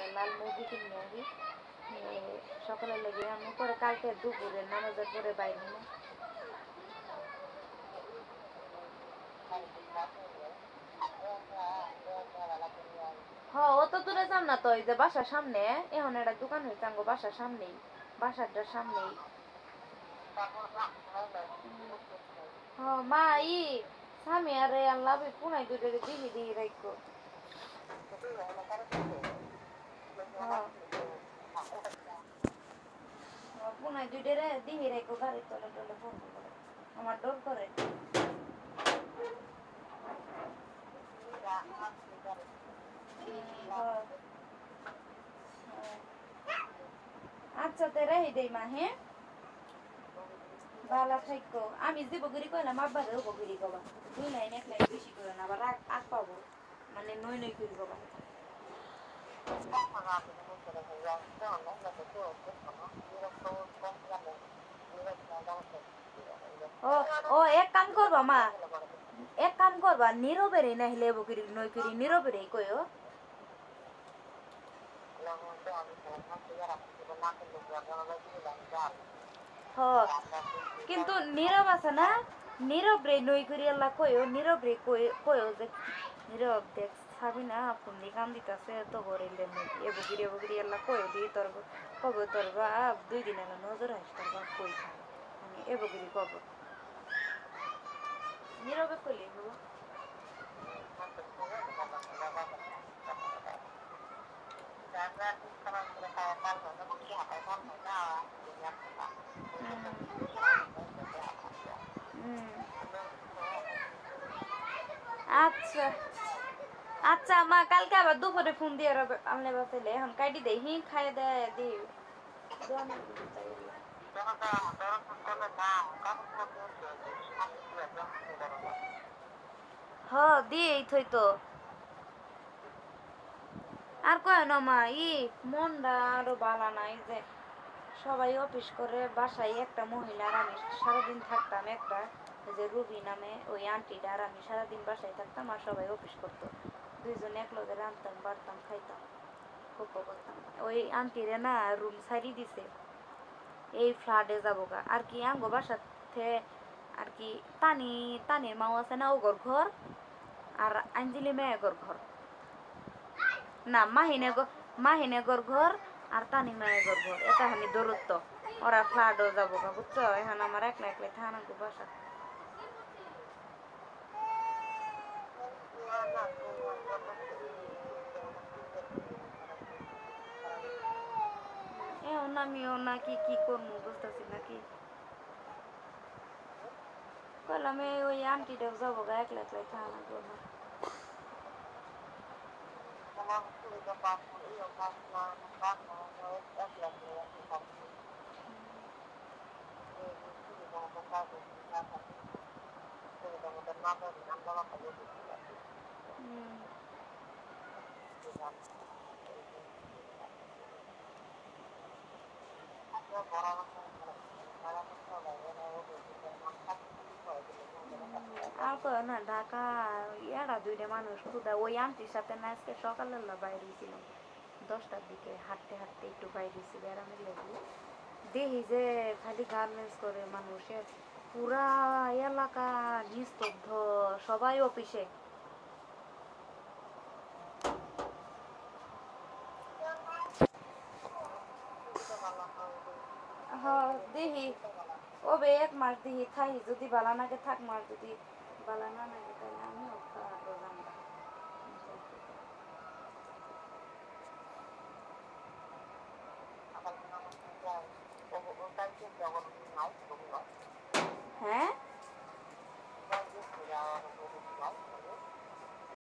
একটা লাল মুরগি কিনে আহি সকালে লেগে আমি পরে কালকে দুপুরে নামাজের পরে বাইরে না হ্যাঁ অত দূরে যাম না তো এই যে বাসার সামনে এখন একটা দোকান হয়েছে আঙ্গো বাসার সামনেই বাসাটার সামনেই হ্যাঁ মা স্বামী আরে আল্লাহ পুনাই দুটো দিহি দিহি রাখো পুনাই দুইটা রে দিহি রাখো গাড়ির তলে টলে ফোন করে আমার ডর করে আচ্ছা তে রাহি দেই মা হ্যাঁ বালা থাকো আমি যে বগরি কইলাম আব্বারেও বগরি কবা দুই লাইন এক লাইন বেশি করে না আবার আগ পাবো মানে নই নই করি কবা ও ও এক কাম করবা মা এক কাম করবা নীরবেরে না হলে বগরি নই করি নীরবেরে কইও কিন্তু নীরব আছে না নীরব রে নই করি আল্লাহ কইও নীরব রে কইও যে নীরব দেখ সাবি না আপনি কাম দিতেছে তো গরিলে এবগিরি এবগিরি আল্লাহ কইও দি তোর কব তোর বাপ 2 দিন আগে নজর আসে তোর বাপ কই থাকে মানে এবগিরি কব নীরবে কইলে বাবা আচ্ছা আচ্ছা মা কালকে আবার দুপুরে ফোন দিয়ে আনলে বাসাইলে এখন কাটি দেই হি খাইয়ে দেয় দি হ দিয়েই থই তো আর কয় না মা মনটা আরো বালা নাই যে সবাই অফিস করে বাসায় একটা মহিলা আর আমি সারাদিন থাকতাম একটা যে রুবি নামে ওই আন্টিটা আর আমি সারাদিন বাসায় থাকতাম আর সবাই অফিস করতো দুইজন এক লগে রাঁধতাম বাড়তাম খাইতাম খুব করতাম ওই আন্টিরে না রুম সারি দিছে এই ফ্ল্যাটে যাবো গা আর কি আঙ্গো বাসাতে আর কি তানির মাও আছে না ওগর ঘর আর আঞ্জলি মেয়েগর ঘর না মাহিনেগর ঘর আর তানি মেয়েগর ঘর এটা হানি দূরত্ব ওরা ফ্ল্যাটও যাবো গা বুঝছো এখন আমার একলা একলাই থানা গো বাসা এখন আমিও নাকি কি করবো বুঝতেছি নাকি কইলাম ওই আন্টিটাও যাবো গা একলা একলাই থানা গো আর কয় না ঢাকা এরা দুইটা মানুষ খুদা ওই আন্টির সাথে না আজকে সকালবেলা বাইরে ছিলাম 10টার দিকে হাঁটতে হাঁটতে একটু বাইরে ছিল বেড়ানোর লেগে দেখি যে খালি গার্মেন্টস করে মানুষের পুরা এলাকা নিস্তব্ধ সবাই অফিসে হ্যাঁ দেখি ওবে 1 মাস দেখি থাই যদি বালা নাগে থাক মাস যদি বালা না নাগে তাহলে